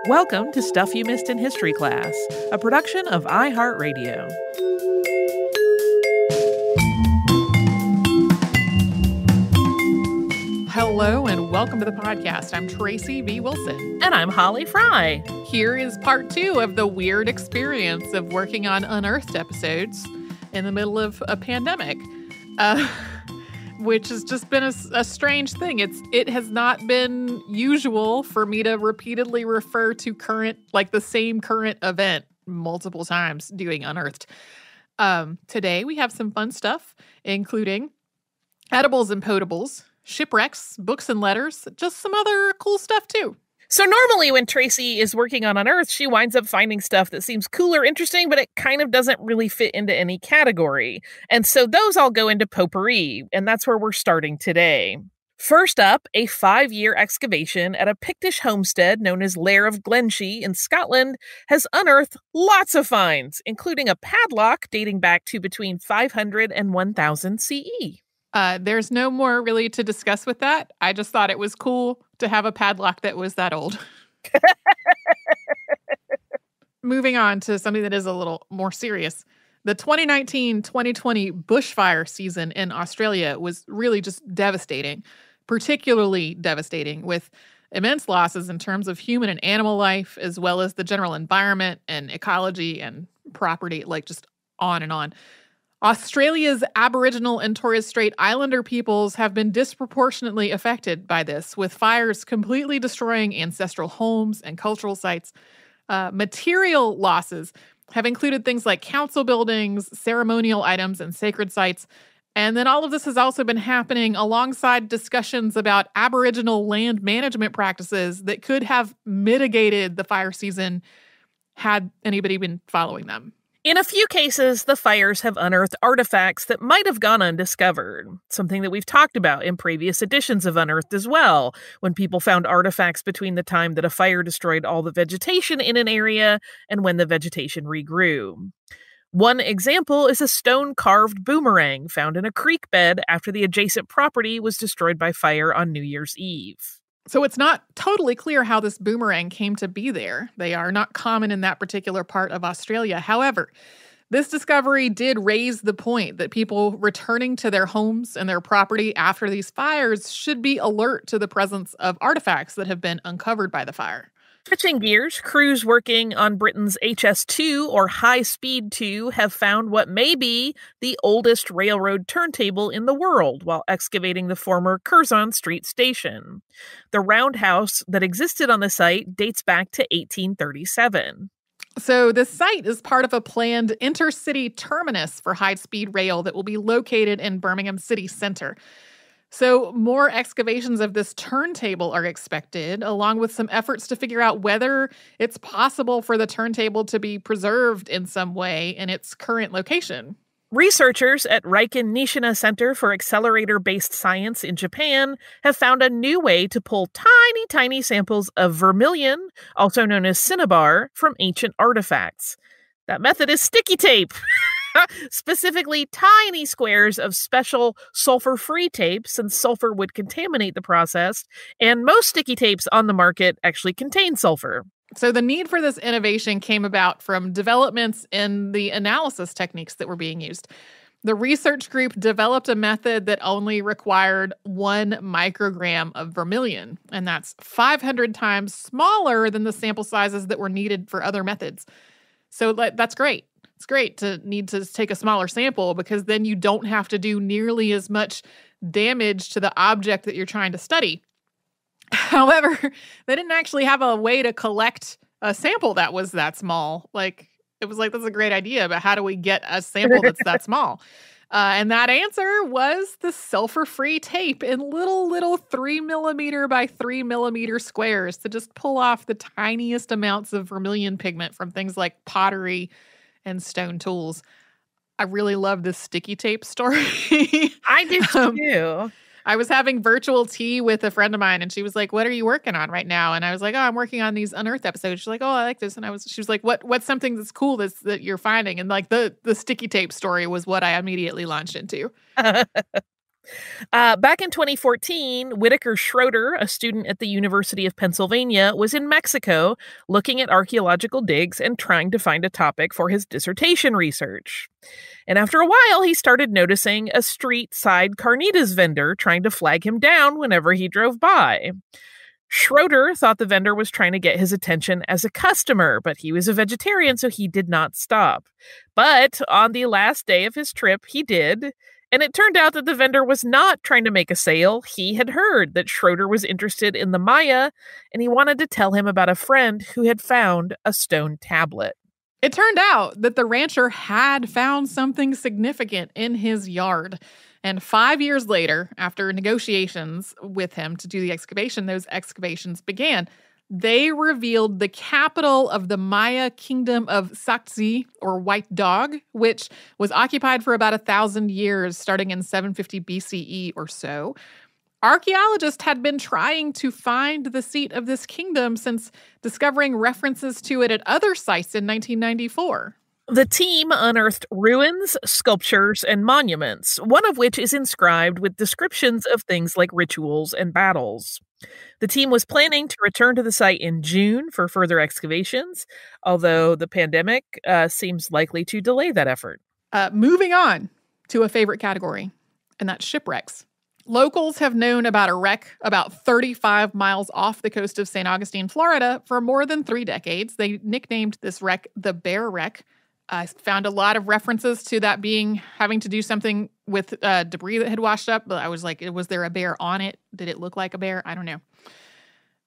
Welcome to Stuff You Missed in History Class, a production of iHeartRadio. Hello and welcome to the podcast. I'm Tracy V. Wilson. And I'm Holly Fry. Here is part 2 of the weird experience of working on Unearthed episodes in the middle of a pandemic, which has just been a strange thing. It has not been usual for me to repeatedly refer to the same current event multiple times doing Unearthed. Today we have some fun stuff, including edibles and potables, shipwrecks, books and letters, just some other cool stuff too. So normally when Tracy is working on Unearthed, she winds up finding stuff that seems cool or interesting, but it kind of doesn't really fit into any category. And so those all go into potpourri, and that's where we're starting today. First up, a 5-year excavation at a Pictish homestead known as Lair of Glenshee in Scotland has unearthed lots of finds, including a padlock dating back to between 500 and 1000 CE. There's no more really to discuss with that. I just thought it was cool to have a padlock that was that old. Moving on to something that is a little more serious. The 2019-2020 bushfire season in Australia was really just devastating, particularly devastating, with immense losses in terms of human and animal life, as well as the general environment and ecology and property, just on and on. Australia's Aboriginal and Torres Strait Islander peoples have been disproportionately affected by this, with fires completely destroying ancestral homes and cultural sites. Material losses have included things like council buildings, ceremonial items, and sacred sites. And then all of this has also been happening alongside discussions about Aboriginal land management practices that could have mitigated the fire season had anybody been following them. In a few cases, the fires have unearthed artifacts that might have gone undiscovered, something that we've talked about in previous editions of Unearthed as well, when people found artifacts between the time that a fire destroyed all the vegetation in an area and when the vegetation regrew. One example is a stone-carved boomerang found in a creek bed after the adjacent property was destroyed by fire on New Year's Eve. So it's not totally clear how this boomerang came to be there. They are not common in that particular part of Australia. However, this discovery did raise the point that people returning to their homes and their property after these fires should be alert to the presence of artifacts that have been uncovered by the fire. Switching gears, crews working on Britain's HS2 or High Speed 2 have found what may be the oldest railroad turntable in the world while excavating the former Curzon Street station. The roundhouse that existed on the site dates back to 1837. So the site is part of a planned intercity terminus for high-speed rail that will be located in Birmingham City Centre. So more excavations of this turntable are expected, along with some efforts to figure out whether it's possible for the turntable to be preserved in some way in its current location. Researchers at Riken Nishina Center for Accelerator-Based Science in Japan have found a new way to pull tiny samples of vermilion, also known as cinnabar, from ancient artifacts. That method is sticky tape. Specifically, tiny squares of special sulfur-free tape, since sulfur would contaminate the process, and most sticky tapes on the market actually contain sulfur. So the need for this innovation came about from developments in the analysis techniques that were being used. The research group developed a method that only required 1 microgram of vermilion, and that's 500 times smaller than the sample sizes that were needed for other methods. So that's great. It's great to need to take a smaller sample because then you don't have to do nearly as much damage to the object that you're trying to study. However, they didn't actually have a way to collect a sample that was that small. It was that's a great idea, but how do we get a sample that's that small? And that answer was the sulfur-free tape in little 3 millimeter by 3 millimeter squares to just pull off the tiniest amounts of vermilion pigment from things like pottery and stone tools. I really love this sticky tape story. I do too. I was having virtual tea with a friend of mine, and she was like, "What are you working on right now?" And I was like, "Oh, I'm working on these Unearthed episodes." She's like, "Oh, I like this." And she was like, "What's something that's cool that you're finding?" And the sticky tape story was what I immediately launched into. Back in 2014, Whitaker Schroeder, a student at the University of Pennsylvania, was in Mexico looking at archaeological digs and trying to find a topic for his dissertation research. And after a while, he started noticing a street-side carnitas vendor trying to flag him down whenever he drove by. Schroeder thought the vendor was trying to get his attention as a customer, but he was a vegetarian, so he did not stop. But on the last day of his trip, he did. And it turned out that the vendor was not trying to make a sale. He had heard that Schroeder was interested in the Maya, and he wanted to tell him about a friend who had found a stone tablet. It turned out that the rancher had found something significant in his yard. And 5 years later, after negotiations with him to do the excavation, those excavations began. They revealed the capital of the Maya kingdom of Sakzi, or White Dog, which was occupied for about 1,000 years, starting in 750 BCE or so. Archaeologists had been trying to find the seat of this kingdom since discovering references to it at other sites in 1994. The team unearthed ruins, sculptures, and monuments, one of which is inscribed with descriptions of things like rituals and battles. The team was planning to return to the site in June for further excavations, although the pandemic seems likely to delay that effort. Moving on to a favorite category, and that's shipwrecks. Locals have known about a wreck about 35 miles off the coast of St. Augustine, Florida, for more than 3 decades. They nicknamed this wreck the Bear Wreck. I found a lot of references to that having to do something with debris that had washed up. But I was like, was there a bear on it? Did it look like a bear? I don't know.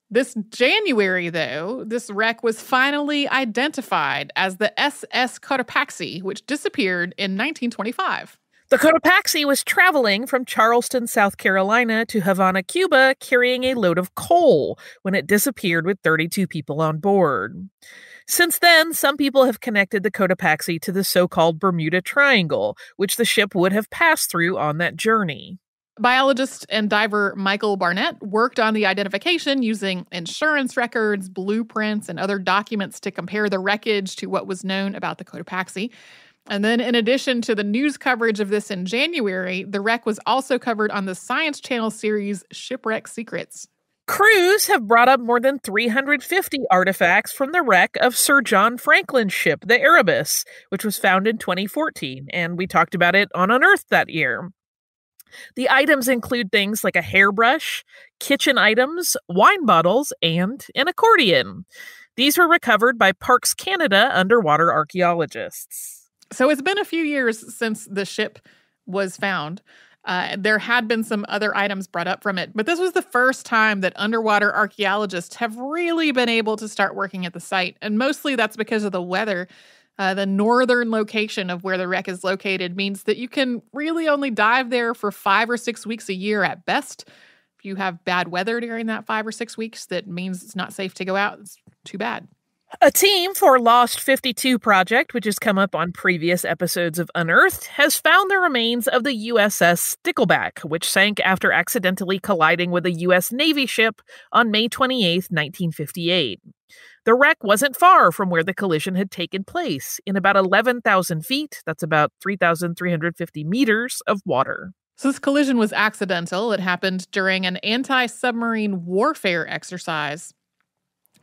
This January, though, this wreck was finally identified as the SS Cotopaxi, which disappeared in 1925. The Cotopaxi was traveling from Charleston, South Carolina to Havana, Cuba, carrying a load of coal when it disappeared with 32 people on board. Since then, some people have connected the Cotopaxi to the so-called Bermuda Triangle, which the ship would have passed through on that journey. Biologist and diver Michael Barnett worked on the identification using insurance records, blueprints, and other documents to compare the wreckage to what was known about the Cotopaxi. And then in addition to the news coverage of this in January, the wreck was also covered on the Science Channel series Shipwreck Secrets. Crews have brought up more than 350 artifacts from the wreck of Sir John Franklin's ship, the Erebus, which was found in 2014, and we talked about it on Unearthed that year. The items include things like a hairbrush, kitchen items, wine bottles, and an accordion. These were recovered by Parks Canada underwater archaeologists. So it's been a few years since the ship was found. There had been some other items brought up from it, but this was the first time that underwater archaeologists have really been able to start working at the site, and mostly that's because of the weather. The northern location of where the wreck is located means that you can really only dive there for 5 or 6 weeks a year at best. If you have bad weather during that 5 or 6 weeks, that means it's not safe to go out. It's too bad. A team for Lost 52 project, which has come up on previous episodes of Unearthed, has found the remains of the USS Stickleback, which sank after accidentally colliding with a U.S. Navy ship on May 28, 1958. The wreck wasn't far from where the collision had taken place, in about 11,000 feet, that's about 3,350 meters, of water. So this collision was accidental. It happened during an anti-submarine warfare exercise.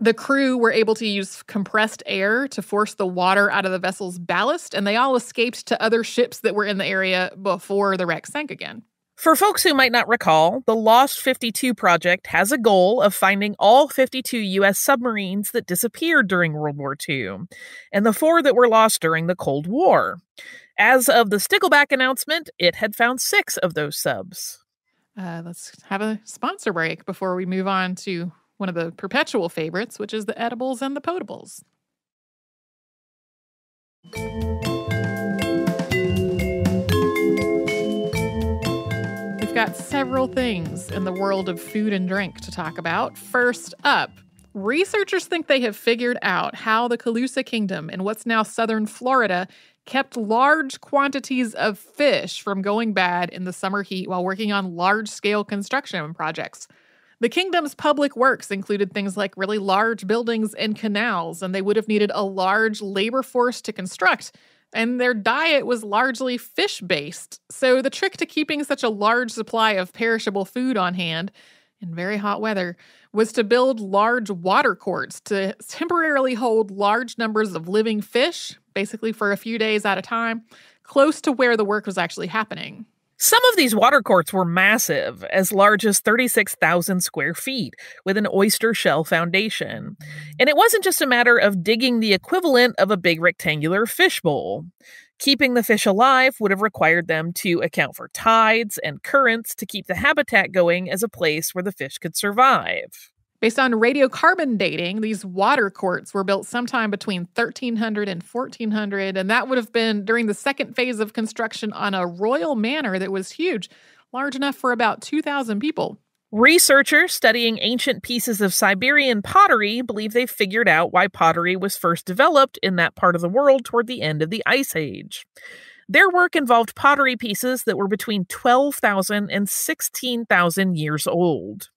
The crew were able to use compressed air to force the water out of the vessel's ballast, and they all escaped to other ships that were in the area before the wreck sank again. For folks who might not recall, the Lost 52 project has a goal of finding all 52 U.S. submarines that disappeared during World War II, and the 4 that were lost during the Cold War. As of the Stickleback announcement, it had found 6 of those subs. Let's have a sponsor break before we move on to one of the perpetual favorites, which is the edibles and the potables. We've got several things in the world of food and drink to talk about. First up, researchers think they have figured out how the Calusa Kingdom in what's now southern Florida kept large quantities of fish from going bad in the summer heat while working on large-scale construction projects. The kingdom's public works included things like really large buildings and canals, and they would have needed a large labor force to construct. and their diet was largely fish-based. So the trick to keeping such a large supply of perishable food on hand in very hot weather was to build large water courts to temporarily hold large numbers of living fish, basically for a few days at a time, close to where the work was actually happening. Some of these water courts were massive, as large as 36,000 square feet, with an oyster shell foundation. And it wasn't just a matter of digging the equivalent of a big rectangular fishbowl. Keeping the fish alive would have required them to account for tides and currents to keep the habitat going as a place where the fish could survive. Based on radiocarbon dating, these water courts were built sometime between 1300 and 1400, and that would have been during the second phase of construction on a royal manor that was huge, large enough for about 2,000 people. Researchers studying ancient pieces of Siberian pottery believe they figured out why pottery was first developed in that part of the world toward the end of the Ice Age. Their work involved pottery pieces that were between 12,000 and 16,000 years old.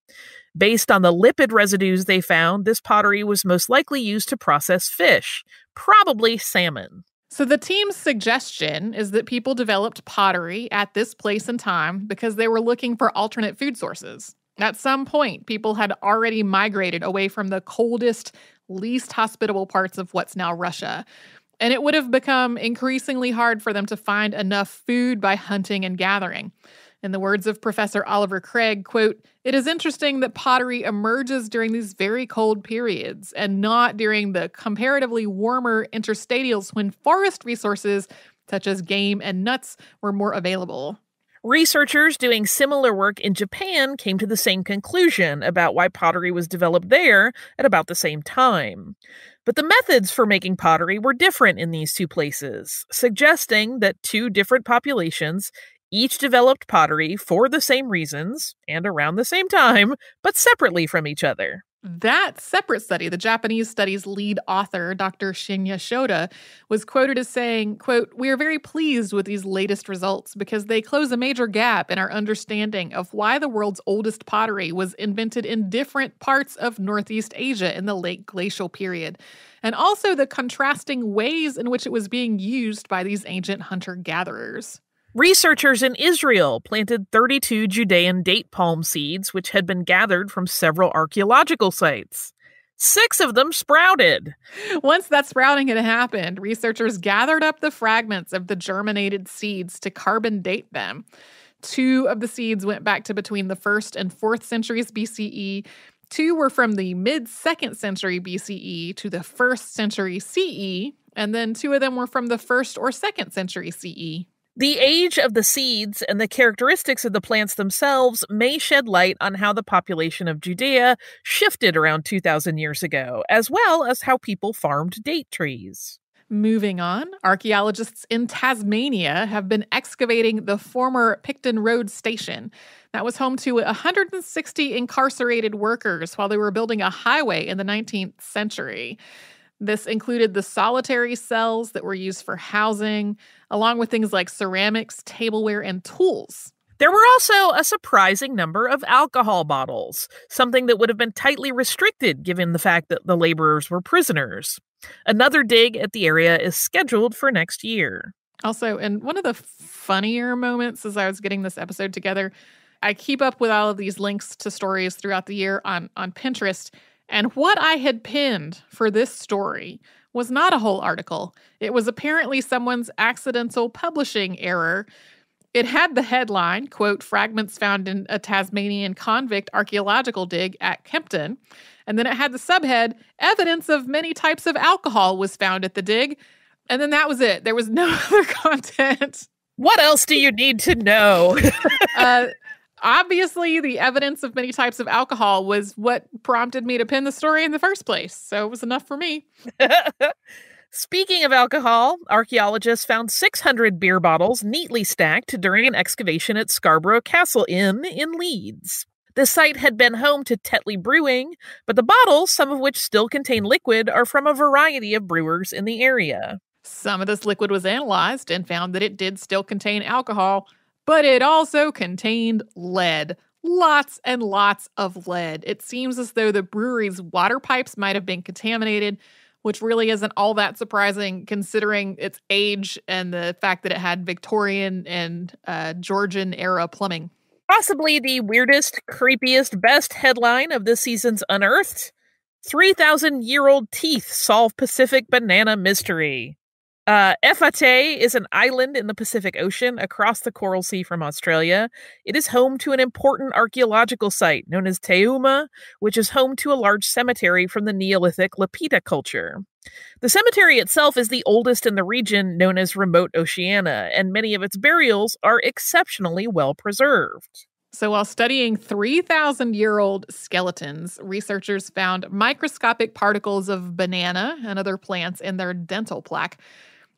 Based on the lipid residues they found, this pottery was most likely used to process fish, probably salmon. So the team's suggestion is that people developed pottery at this place and time because they were looking for alternate food sources. At some point, people had already migrated away from the coldest, least hospitable parts of what's now Russia. And it would have become increasingly hard for them to find enough food by hunting and gathering. In the words of Professor Oliver Craig, quote, "It is interesting that pottery emerges during these very cold periods and not during the comparatively warmer interstadials when forest resources such as game and nuts were more available." Researchers doing similar work in Japan came to the same conclusion about why pottery was developed there at about the same time. But the methods for making pottery were different in these two places, suggesting that two different populations each developed pottery for the same reasons and around the same time, but separately from each other. That separate study, the Japanese study's lead author, Dr. Shinya Shoda, was quoted as saying, quote, "We are very pleased with these latest results because they close a major gap in our understanding of why the world's oldest pottery was invented in different parts of Northeast Asia in the late glacial period, and also the contrasting ways in which it was being used by these ancient hunter-gatherers." Researchers in Israel planted 32 Judean date palm seeds, which had been gathered from several archaeological sites. 6 of them sprouted. Once that sprouting had happened, researchers gathered up the fragments of the germinated seeds to carbon date them. 2 of the seeds went back to between the 1st and 4th centuries BCE. 2 were from the mid-2nd century BCE to the 1st century CE, and then 2 of them were from the 1st or 2nd century CE. The age of the seeds and the characteristics of the plants themselves may shed light on how the population of Judea shifted around 2,000 years ago, as well as how people farmed date trees. Moving on, archaeologists in Tasmania have been excavating the former Picton Road station. That was home to 160 incarcerated workers while they were building a highway in the 19th century. This included the solitary cells that were used for housing, along with things like ceramics, tableware, and tools. There were also a surprising number of alcohol bottles, something that would have been tightly restricted given the fact that the laborers were prisoners. Another dig at the area is scheduled for next year. Also, and one of the funnier moments as I was getting this episode together, I keep up with all of these links to stories throughout the year on Pinterest. And what I had pinned for this story was not a whole article. It was apparently someone's accidental publishing error. It had the headline, quote, "Fragments found in a Tasmanian convict archaeological dig at Kempton." And then it had the subhead, "Evidence of many types of alcohol was found at the dig." And then that was it. There was no other content. What else do you need to know? Obviously, the evidence of many types of alcohol was what prompted me to pin the story in the first place, so it was enough for me. Speaking of alcohol, archaeologists found 600 beer bottles neatly stacked during an excavation at Scarborough Castle Inn in Leeds. The site had been home to Tetley Brewing, but the bottles, some of which still contain liquid, are from a variety of brewers in the area. Some of this liquid was analyzed and found that it did still contain alcohol, but it also contained lead. Lots and lots of lead. It seems as though the brewery's water pipes might have been contaminated, which really isn't all that surprising considering its age and the fact that it had Victorian and Georgian-era plumbing. Possibly the weirdest, creepiest, best headline of this season's Unearthed. 3,000-year-old teeth solve Pacific banana mystery. Efate is an island in the Pacific Ocean across the Coral Sea from Australia. It is home to an important archaeological site known as Teuma, which is home to a large cemetery from the Neolithic Lapita culture. The cemetery itself is the oldest in the region, known as Remote Oceania, and many of its burials are exceptionally well preserved. So while studying 3,000-year-old skeletons, researchers found microscopic particles of banana and other plants in their dental plaque.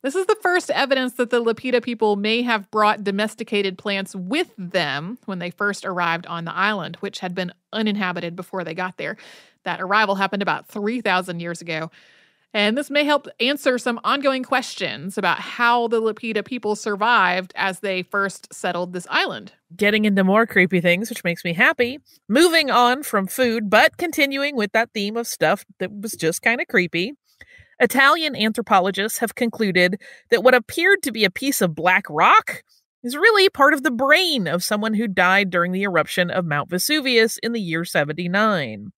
This is the first evidence that the Lapita people may have brought domesticated plants with them when they first arrived on the island, which had been uninhabited before they got there. That arrival happened about 3,000 years ago. And this may help answer some ongoing questions about how the Lapita people survived as they first settled this island. Getting into more creepy things, which makes me happy. Moving on from food, but continuing with that theme of stuff that was just kind of creepy. Italian anthropologists have concluded that what appeared to be a piece of black rock is really part of the brain of someone who died during the eruption of Mount Vesuvius in the year 79.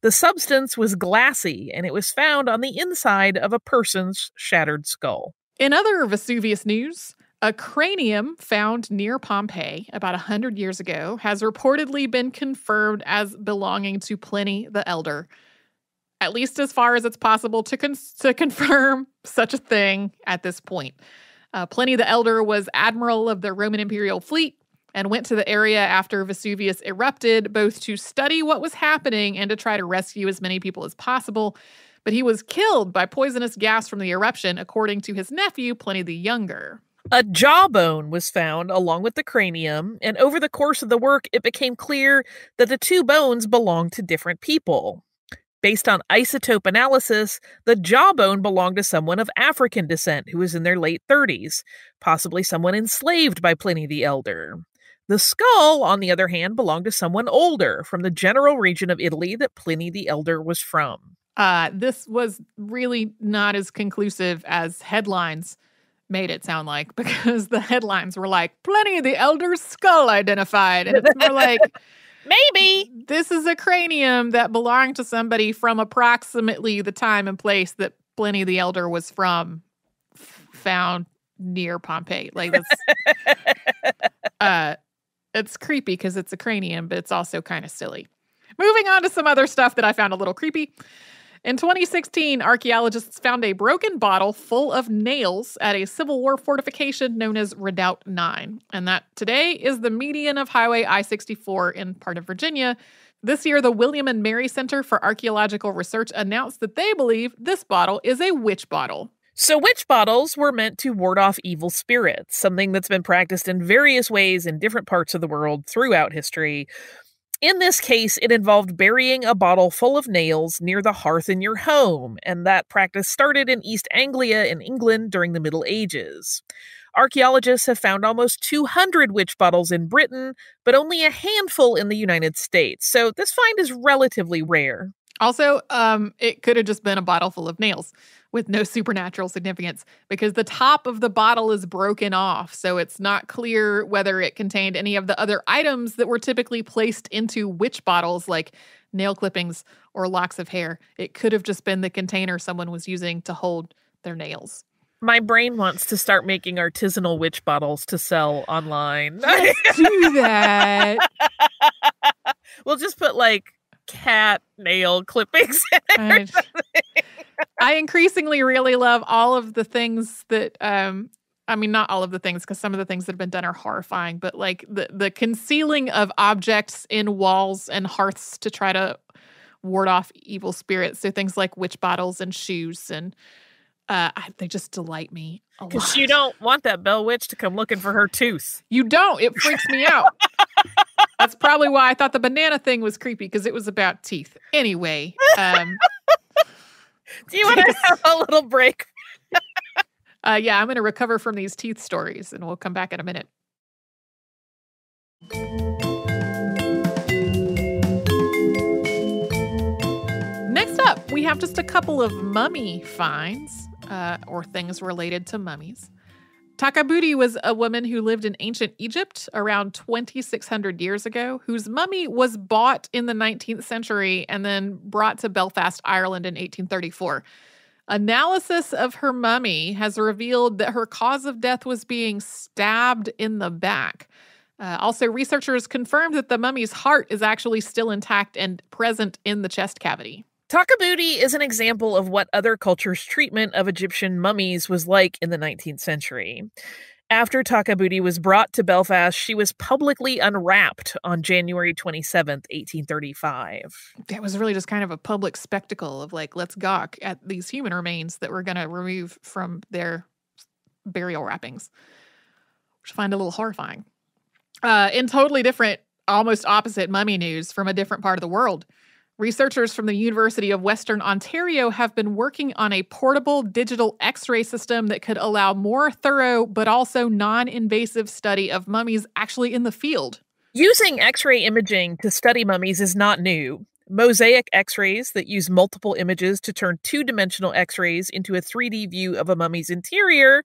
The substance was glassy, and it was found on the inside of a person's shattered skull. In other Vesuvius news, a cranium found near Pompeii about 100 years ago has reportedly been confirmed as belonging to Pliny the Elder, at least as far as it's possible to confirm such a thing at this point. Pliny the Elder was admiral of the Roman imperial fleet and went to the area after Vesuvius erupted, both to study what was happening and to try to rescue as many people as possible. But he was killed by poisonous gas from the eruption, according to his nephew, Pliny the Younger. A jawbone was found along with the cranium, and over the course of the work, it became clear that the two bones belonged to different people. Based on isotope analysis, the jawbone belonged to someone of African descent who was in their late 30s, possibly someone enslaved by Pliny the Elder. The skull, on the other hand, belonged to someone older from the general region of Italy that Pliny the Elder was from. This was really not as conclusive as headlines made it sound like, because the headlines were like, Pliny the Elder's skull identified. And it's more like, maybe this is a cranium that belonged to somebody from approximately the time and place that Pliny the Elder was from, found near Pompeii. Like, that's, it's creepy because it's a cranium, but it's also kind of silly. Moving on to some other stuff that I found a little creepy. In 2016, archaeologists found a broken bottle full of nails at a Civil War fortification known as Redoubt 9. And that today is the median of Highway I-64 in part of Virginia. This year, the William and Mary Center for Archaeological Research announced that they believe this bottle is a witch bottle. So witch bottles were meant to ward off evil spirits, something that's been practiced in various ways in different parts of the world throughout history. In this case, it involved burying a bottle full of nails near the hearth in your home, and that practice started in East Anglia in England during the Middle Ages. Archaeologists have found almost 200 witch bottles in Britain, but only a handful in the United States, so this find is relatively rare. Also, it could have just been a bottle full of nails with no supernatural significance, because the top of the bottle is broken off, so it's not clear whether it contained any of the other items that were typically placed into witch bottles, like nail clippings or locks of hair. It could have just been the container someone was using to hold their nails. My brain wants to start making artisanal witch bottles to sell online. Let's do that. We'll just put, like, cat nail clippings in it. I increasingly really love all of the things that, not all of the things, because some of the things that have been done are horrifying, but like the concealing of objects in walls and hearths to try to ward off evil spirits. So things like witch bottles and shoes, and they just delight me a lot. Because you don't want that bell witch to come looking for her tooth. You don't. It freaks me out. That's probably why I thought the banana thing was creepy, because it was about teeth. Anyway. Do you want to have a little break? Yeah, I'm going to recover from these teeth stories, and we'll come back in a minute. Next up, we have just a couple of mummy finds, or things related to mummies. Takaburi was a woman who lived in ancient Egypt around 2,600 years ago, whose mummy was bought in the 19th century and then brought to Belfast, Ireland in 1834. Analysis of her mummy has revealed that her cause of death was being stabbed in the back. Also, researchers confirmed that the mummy's heart is actually still intact and present in the chest cavity. Takaburi is an example of what other cultures' treatment of Egyptian mummies was like in the 19th century. After Takaburi was brought to Belfast, she was publicly unwrapped on January 27th, 1835. It was really just kind of a public spectacle of like, let's gawk at these human remains that we're going to remove from their burial wrappings, which I find a little horrifying. In totally different, almost opposite mummy news from a different part of the world, researchers from the University of Western Ontario have been working on a portable digital X-ray system that could allow more thorough but also non-invasive study of mummies actually in the field. Using X-ray imaging to study mummies is not new. Mosaic X-rays that use multiple images to turn two-dimensional X-rays into a 3D view of a mummy's interior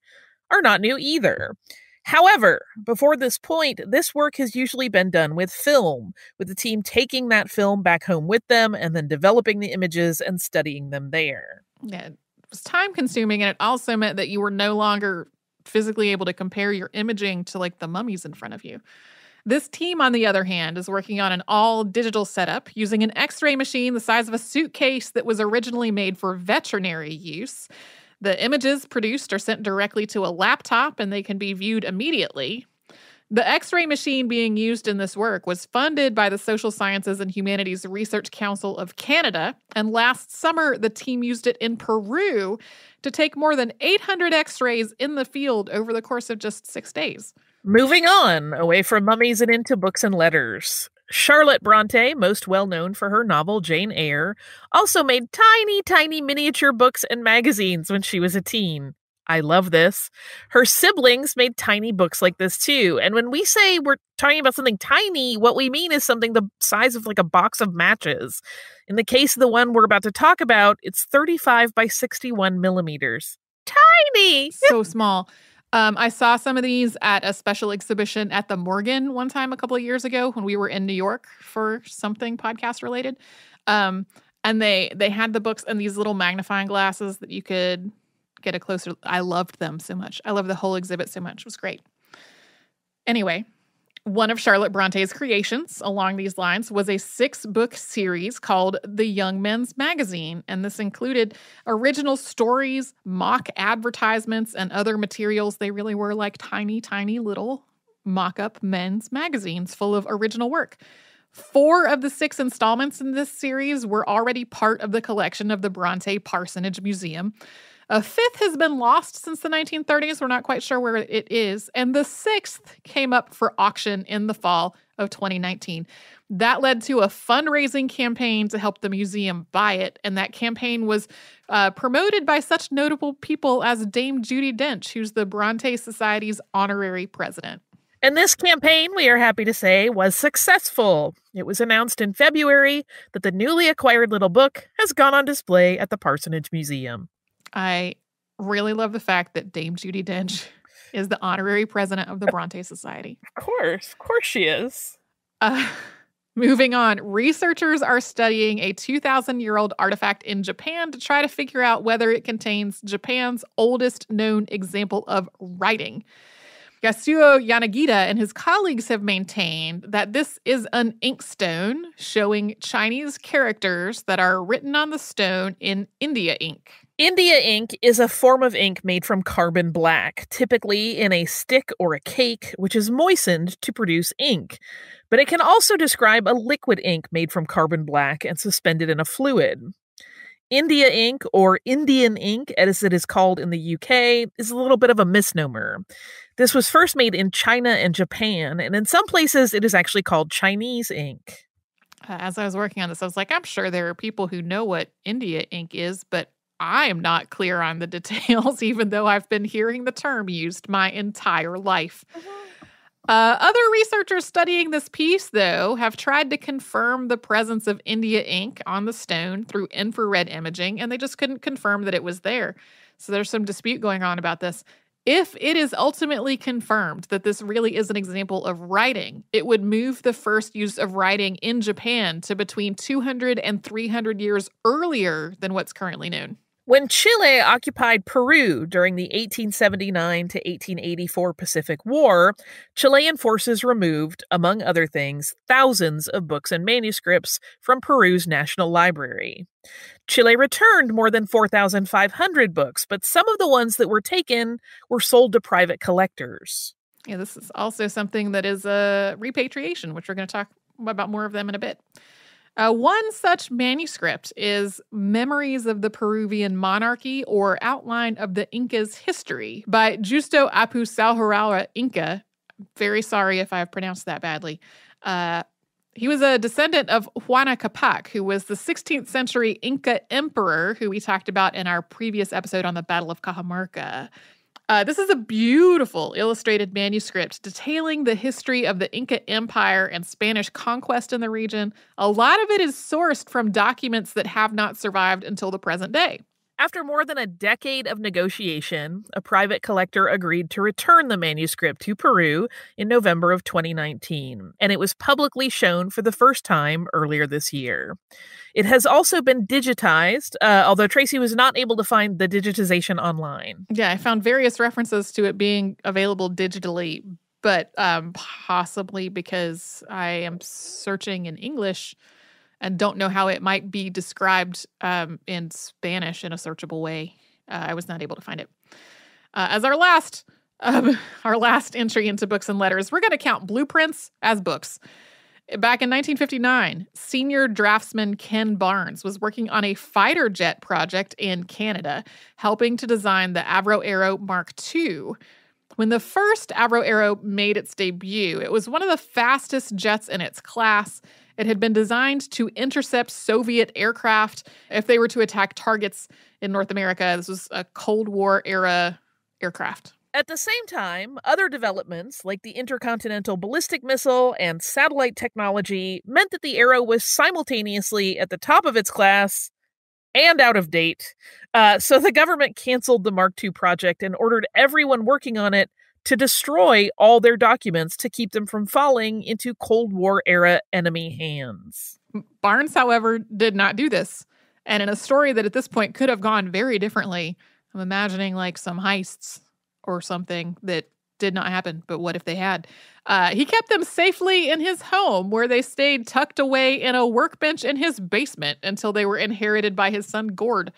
are not new either. However, before this point, this work has usually been done with film, with the team taking that film back home with them and then developing the images and studying them there. Yeah, it was time-consuming, and it also meant that you were no longer physically able to compare your imaging to, like, the mummies in front of you. This team, on the other hand, is working on an all-digital setup using an X-ray machine the size of a suitcase that was originally made for veterinary use. The images produced are sent directly to a laptop, and they can be viewed immediately. The X-ray machine being used in this work was funded by the Social Sciences and Humanities Research Council of Canada, and last summer, the team used it in Peru to take more than 800 X-rays in the field over the course of just 6 days. Moving on, away from mummies and into books and letters. Charlotte Bronte, most well known for her novel Jane Eyre, also made tiny, tiny miniature books and magazines when she was a teen. I love this. Her siblings made tiny books like this too. And when we say we're talking about something tiny, what we mean is something the size of like a box of matches. In the case of the one we're about to talk about, it's 35 by 61 millimeters. Tiny! So small. I saw some of these at a special exhibition at the Morgan one time a couple of years ago when we were in New York for something podcast related. And they had the books and these little magnifying glasses that you could get a closer. I loved them so much. I loved the whole exhibit so much. It was great. Anyway, one of Charlotte Bronte's creations along these lines was a 6-book series called The Young Men's Magazine, and this included original stories, mock advertisements, and other materials. They really were like tiny, tiny little mock-up men's magazines full of original work. 4 of the 6 installments in this series were already part of the collection of the Bronte Parsonage Museum. A 5th has been lost since the 1930s. We're not quite sure where it is. And the 6th came up for auction in the fall of 2019. That led to a fundraising campaign to help the museum buy it. And that campaign was promoted by such notable people as Dame Judi Dench, who's the Bronte Society's honorary president. And this campaign, we are happy to say, was successful. It was announced in February that the newly acquired little book has gone on display at the Parsonage Museum. I really love the fact that Dame Judi Dench is the honorary president of the Bronte Society. Of course she is. Moving on, researchers are studying a 2,000-year-old artifact in Japan to try to figure out whether it contains Japan's oldest known example of writing. Yasuo Yanagita and his colleagues have maintained that this is an inkstone showing Chinese characters that are written on the stone in India ink. India ink is a form of ink made from carbon black, typically in a stick or a cake, which is moistened to produce ink. But it can also describe a liquid ink made from carbon black and suspended in a fluid. India ink, or Indian ink, as it is called in the UK, is a little bit of a misnomer. This was first made in China and Japan, and in some places it is actually called Chinese ink. As I was working on this, I was like, I'm sure there are people who know what India ink is, but I am not clear on the details, even though I've been hearing the term used my entire life. Other researchers studying this piece, though, have tried to confirm the presence of India ink on the stone through infrared imaging, and they just couldn't confirm that it was there. So there's some dispute going on about this. If it is ultimately confirmed that this really is an example of writing, it would move the first use of writing in Japan to between 200 and 300 years earlier than what's currently known. When Chile occupied Peru during the 1879 to 1884 Pacific War, Chilean forces removed, among other things, thousands of books and manuscripts from Peru's National Library. Chile returned more than 4,500 books, but some of the ones that were taken were sold to private collectors. Yeah, this is also something that is a repatriation, which we're going to talk about more of them in a bit. One such manuscript is Memories of the Peruvian Monarchy, or Outline of the Inca's History by Justo Apu Salhurawa Inca. Very sorry if I have pronounced that badly. He was a descendant of Huayna Capac, who was the 16th century Inca emperor who we talked about in our previous episode on the Battle of Cajamarca. This is a beautiful illustrated manuscript detailing the history of the Inca Empire and Spanish conquest in the region. A lot of it is sourced from documents that have not survived until the present day. After more than a decade of negotiation, a private collector agreed to return the manuscript to Peru in November of 2019, and it was publicly shown for the first time earlier this year. It has also been digitized, although Tracy was not able to find the digitization online. Yeah, I found various references to it being available digitally, but possibly because I am searching in English and don't know how it might be described in Spanish in a searchable way. I was not able to find it. As our last entry into Books and Letters, we're going to count blueprints as books. Back in 1959, senior draftsman Ken Barnes was working on a fighter jet project in Canada, helping to design the Avro Arrow Mark II. When the first Avro Arrow made its debut, it was one of the fastest jets in its class. It had been designed to intercept Soviet aircraft if they were to attack targets in North America. This was a Cold War era aircraft. At the same time, other developments like the intercontinental ballistic missile and satellite technology meant that the Arrow was simultaneously at the top of its class and out of date. So the government canceled the Mark II project and ordered everyone working on it to destroy all their documents to keep them from falling into Cold War-era enemy hands. Barnes, however, did not do this. And in a story that at this point could have gone very differently, I'm imagining like some heists or something that did not happen, but what if they had? He kept them safely in his home, where they stayed tucked away in a workbench in his basement until they were inherited by his son Gord.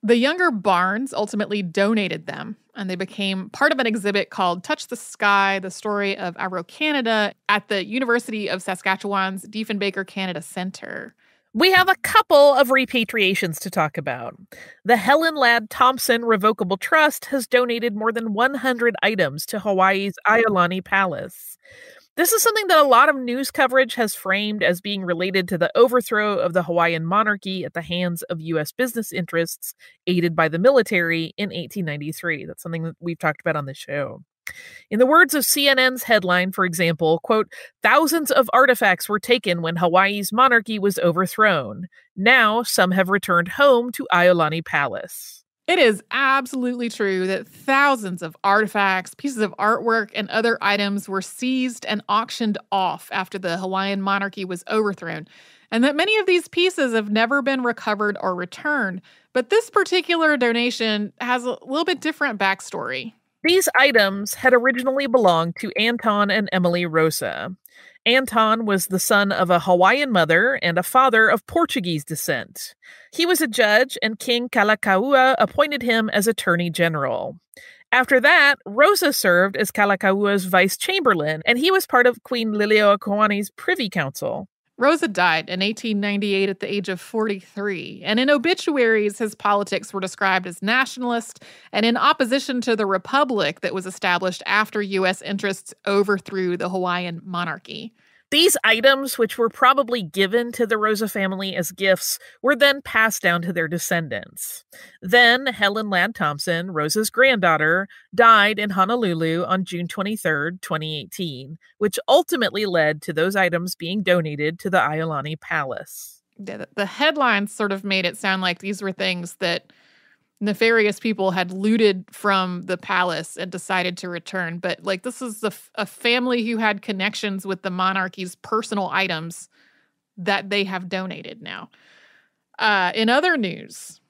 The younger Barnes ultimately donated them, and they became part of an exhibit called Touch the Sky, the story of Avro Canada at the University of Saskatchewan's Diefenbaker Canada Centre. We have a couple of repatriations to talk about. The Helen Ladd Thompson Revocable Trust has donated more than 100 items to Hawaii's Iolani Palace. This is something that a lot of news coverage has framed as being related to the overthrow of the Hawaiian monarchy at the hands of U.S. business interests aided by the military in 1893. That's something that we've talked about on the show. In the words of CNN's headline, for example, quote, "Thousands of artifacts were taken when Hawaii's monarchy was overthrown. Now some have returned home to Iolani Palace." It is absolutely true that thousands of artifacts, pieces of artwork, and other items were seized and auctioned off after the Hawaiian monarchy was overthrown, and that many of these pieces have never been recovered or returned. But this particular donation has a little bit different backstory. These items had originally belonged to Anton and Emily Rosa. Anton was the son of a Hawaiian mother and a father of Portuguese descent. He was a judge, and King Kalakaua appointed him as Attorney General. After that, Rosa served as Kalakaua's vice chamberlain, and he was part of Queen Liliuokalani's Privy Council. Rosa died in 1898 at the age of 43, and in obituaries, his politics were described as nationalist and in opposition to the republic that was established after U.S. interests overthrew the Hawaiian monarchy. These items, which were probably given to the Rosa family as gifts, were then passed down to their descendants. Then Helen Ladd Thompson, Rosa's granddaughter, died in Honolulu on June 23rd, 2018, which ultimately led to those items being donated to the Iolani Palace. The headlines sort of made it sound like these were things that nefarious people had looted from the palace and decided to return. But this is a family who had connections with the monarchy's personal items that they have donated now. In other news,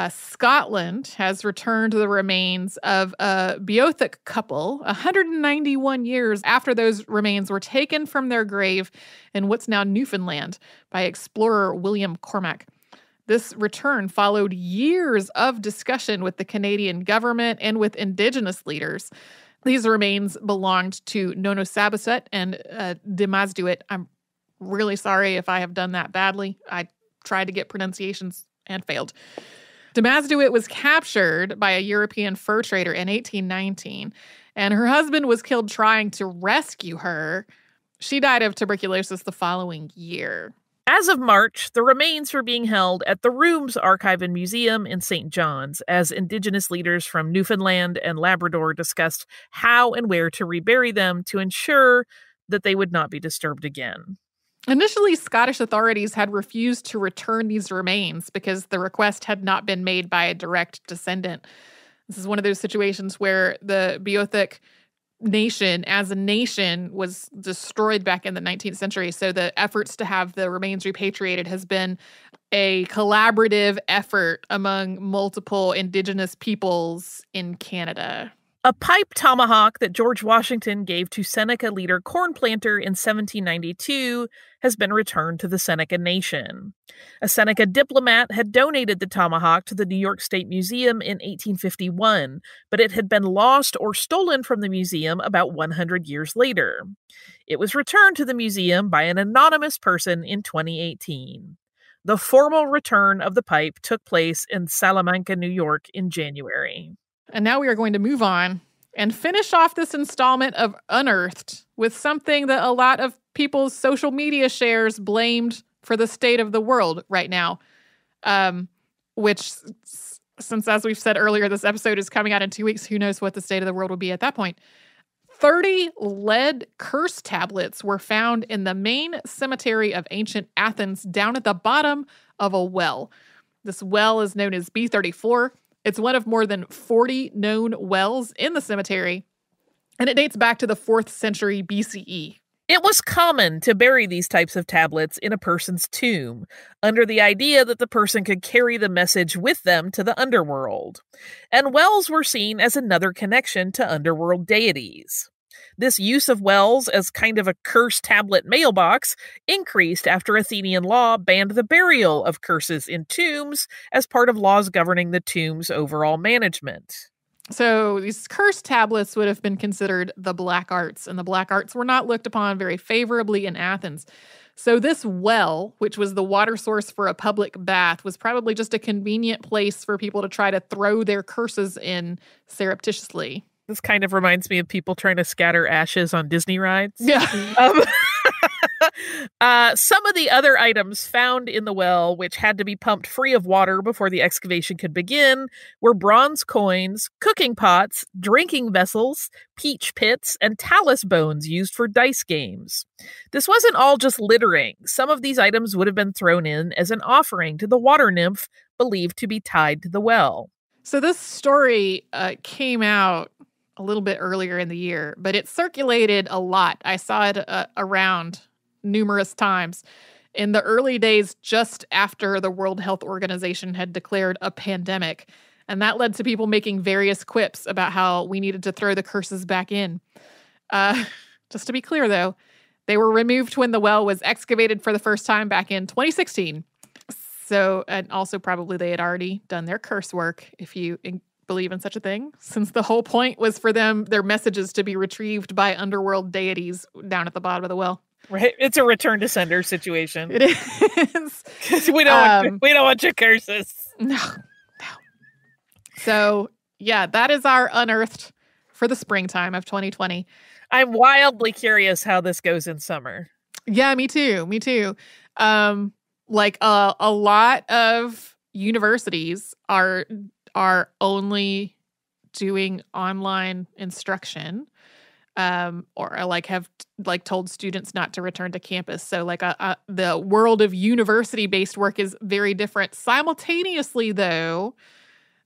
Scotland has returned the remains of a Beothic couple 191 years after those remains were taken from their grave in what's now Newfoundland by explorer William Cormack. This return followed years of discussion with the Canadian government and with Indigenous leaders. These remains belonged to Nonosabasut and Demasduit. I'm really sorry if I have done that badly. I tried to get pronunciations and failed. Demasduit was captured by a European fur trader in 1819, and her husband was killed trying to rescue her. She died of tuberculosis the following year. As of March, the remains were being held at the Rooms Archive and Museum in St. John's as Indigenous leaders from Newfoundland and Labrador discussed how and where to rebury them to ensure that they would not be disturbed again. Initially, Scottish authorities had refused to return these remains because the request had not been made by a direct descendant. This is one of those situations where the Beothic nation as a nation was destroyed back in the 19th century. So the efforts to have the remains repatriated has been a collaborative effort among multiple Indigenous peoples in Canada. A pipe tomahawk that George Washington gave to Seneca leader Cornplanter in 1792 has been returned to the Seneca Nation. A Seneca diplomat had donated the tomahawk to the New York State Museum in 1851, but it had been lost or stolen from the museum about 100 years later. It was returned to the museum by an anonymous person in 2018. The formal return of the pipe took place in Salamanca, New York in January. And now we are going to move on and finish off this installment of Unearthed with something that a lot of people's social media shares blamed for the state of the world right now. Which, since, as we've said earlier, this episode is coming out in 2 weeks, who knows what the state of the world will be at that point. 30 lead curse tablets were found in the main cemetery of ancient Athens down at the bottom of a well. This well is known as B34. It's one of more than 40 known wells in the cemetery, and it dates back to the 4th century BCE. It was common to bury these types of tablets in a person's tomb, under the idea that the person could carry the message with them to the underworld. And wells were seen as another connection to underworld deities. This use of wells as kind of a curse tablet mailbox increased after Athenian law banned the burial of curses in tombs as part of laws governing the tomb's overall management. So these curse tablets would have been considered the black arts, and the black arts were not looked upon very favorably in Athens. So this well, which was the water source for a public bath, was probably just a convenient place for people to try to throw their curses in surreptitiously. This kind of reminds me of people trying to scatter ashes on Disney rides. Yeah. Some of the other items found in the well, which had to be pumped free of water before the excavation could begin, were bronze coins, cooking pots, drinking vessels, peach pits, and talus bones used for dice games. This wasn't all just littering. Some of these items would have been thrown in as an offering to the water nymph believed to be tied to the well. So this story came out a little bit earlier in the year, but it circulated a lot. I saw it around numerous times in the early days just after the World Health Organization had declared a pandemic. And that led to people making various quips about how we needed to throw the curses back in. Just to be clear, though, they were removed when the well was excavated for the first time back in 2016. So, and also probably they had already done their curse work, if you believe in such a thing, since the whole point was for their messages to be retrieved by underworld deities down at the bottom of the well. Right, it's a return to sender situation. It is. we don't want your curses. No. So yeah, that is our Unearthed for the springtime of 2020. I'm wildly curious how this goes in summer. Yeah, me too. Me too. Like a lot of universities are only doing online instruction, or like have like told students not to return to campus. So like the world of university-based work is very different. Simultaneously, though,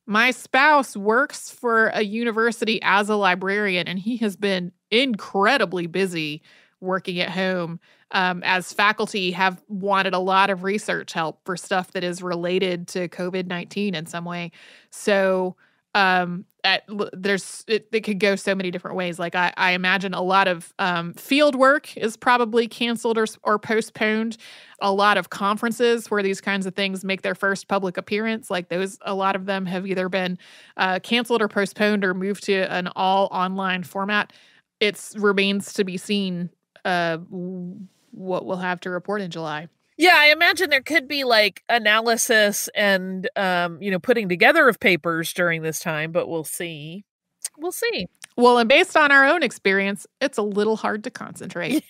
my spouse works for a university as a librarian, and he has been incredibly busy working at home, as faculty have wanted a lot of research help for stuff that is related to COVID-19 in some way. So it could go so many different ways. Like I imagine a lot of field work is probably canceled or postponed. A lot of conferences where these kinds of things make their first public appearance, like those, a lot of them have either been canceled or postponed or moved to an all online format. It remains to be seen what we'll have to report in July. Yeah, I imagine there could be like analysis and, putting together of papers during this time, but we'll see. We'll see. Well, and based on our own experience, it's a little hard to concentrate.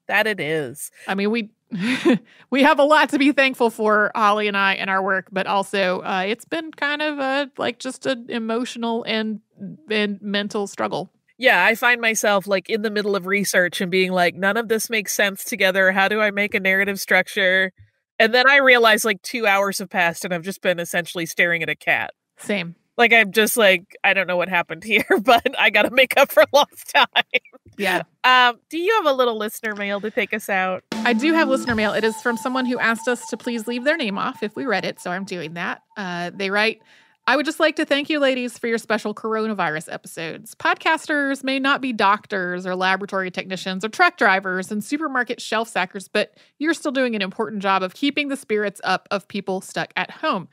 That it is. I mean, we have a lot to be thankful for, Holly and I, in our work, but also it's been kind of just an emotional and mental struggle. Yeah, I find myself like in the middle of research and being like, none of this makes sense together. How do I make a narrative structure? And then I realize like 2 hours have passed and I've just been essentially staring at a cat. Same. Like, I'm just like, I don't know what happened here, but I got to make up for lost time. Yeah. Do you have a little listener mail to take us out? I do have listener mail. It is from someone who asked us to please leave their name off if we read it, so I'm doing that. They write, I would just like to thank you, ladies, for your special coronavirus episodes. Podcasters may not be doctors or laboratory technicians or truck drivers and supermarket shelf stackers, but you're still doing an important job of keeping the spirits up of people stuck at home.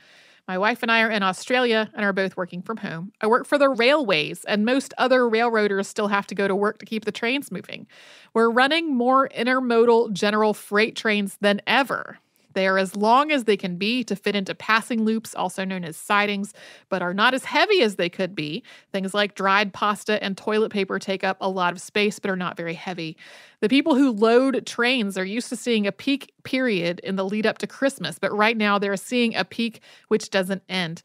My wife and I are in Australia and are both working from home. I work for the railways, and most other railroaders still have to go to work to keep the trains moving. We're running more intermodal general freight trains than ever. They are as long as they can be to fit into passing loops, also known as sidings, but are not as heavy as they could be. Things like dried pasta and toilet paper take up a lot of space, but are not very heavy. The people who load trains are used to seeing a peak period in the lead up to Christmas, but right now they're seeing a peak which doesn't end.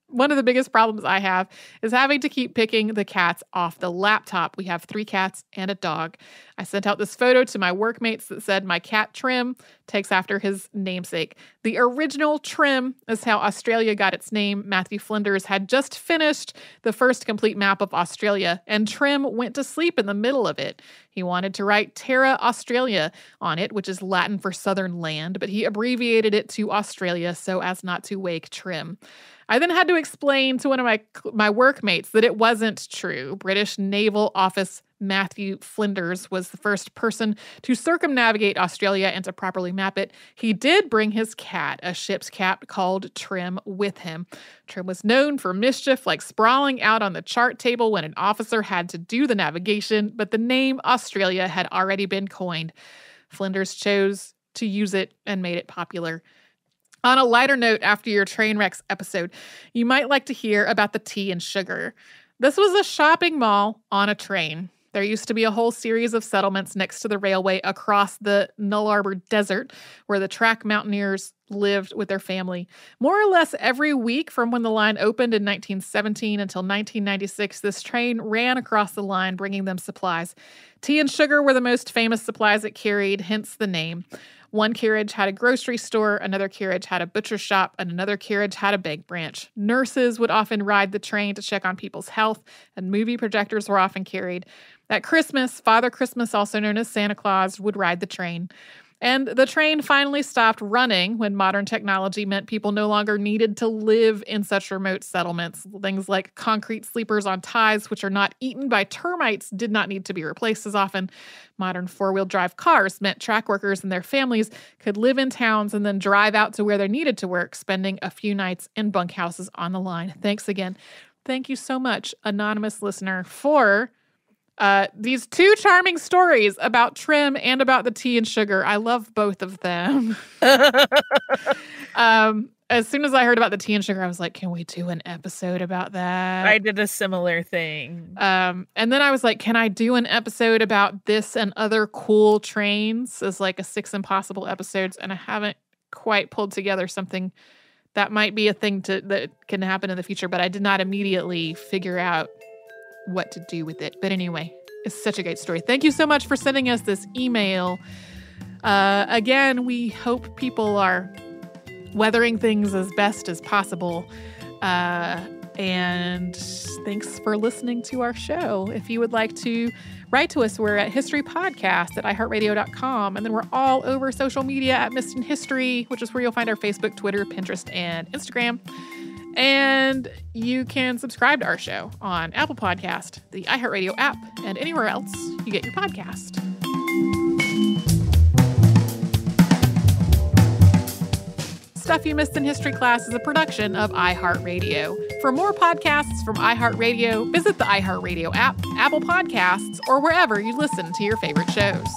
One of the biggest problems I have is having to keep picking the cats off the laptop. We have 3 cats and a dog. I sent out this photo to my workmates that said my cat Trim takes after his namesake. The original Trim is how Australia got its name. Matthew Flinders had just finished the first complete map of Australia, and Trim went to sleep in the middle of it. He wanted to write Terra Australia on it, which is Latin for southern land, but he abbreviated it to Australia so as not to wake Trim. I then had to explain to one of my workmates that it wasn't true. British Naval Office Matthew Flinders was the first person to circumnavigate Australia and to properly map it. He did bring his cat, a ship's cat called Trim, with him. Trim was known for mischief, like sprawling out on the chart table when an officer had to do the navigation, but the name Australia had already been coined. Flinders chose to use it and made it popular. On a lighter note, after your train wrecks episode, you might like to hear about the Tea and Sugar. This was a shopping mall on a train. There used to be a whole series of settlements next to the railway across the Nullarbor Desert where the track mountaineers lived with their family. More or less every week from when the line opened in 1917 until 1996, this train ran across the line bringing them supplies. Tea and sugar were the most famous supplies it carried, hence the name. One carriage had a grocery store, another carriage had a butcher shop, and another carriage had a bank branch. Nurses would often ride the train to check on people's health, and movie projectors were often carried. At Christmas, Father Christmas, also known as Santa Claus, would ride the train. And the train finally stopped running when modern technology meant people no longer needed to live in such remote settlements. Things like concrete sleepers on ties, which are not eaten by termites, did not need to be replaced as often. Modern four-wheel drive cars meant track workers and their families could live in towns and then drive out to where they needed to work, spending a few nights in bunkhouses on the line. Thanks again. Thank you so much, anonymous listener, for these 2 charming stories about Trim and about the Tea and Sugar. I love both of them. as soon as I heard about the tea and sugar, I was like, can we do an episode about that? I did a similar thing. And then I was like, can I do an episode about this and other cool trains as like a 6 Impossible episodes? And I haven't quite pulled together something that might be a thing that can happen in the future, but I did not immediately figure out what to do with it. But anyway, it's such a great story. Thank you so much for sending us this email. Again, we hope people are weathering things as best as possible. And thanks for listening to our show. If you would like to write to us, we're at historypodcast@iheartradio.com. And then we're all over social media at Missed in History, which is where you'll find our Facebook, Twitter, Pinterest, and Instagram. And you can subscribe to our show on Apple Podcast, the iHeartRadio app, and anywhere else you get your podcast. Stuff You Missed in History Class is a production of iHeartRadio. For more podcasts from iHeartRadio, visit the iHeartRadio app, Apple Podcasts, or wherever you listen to your favorite shows.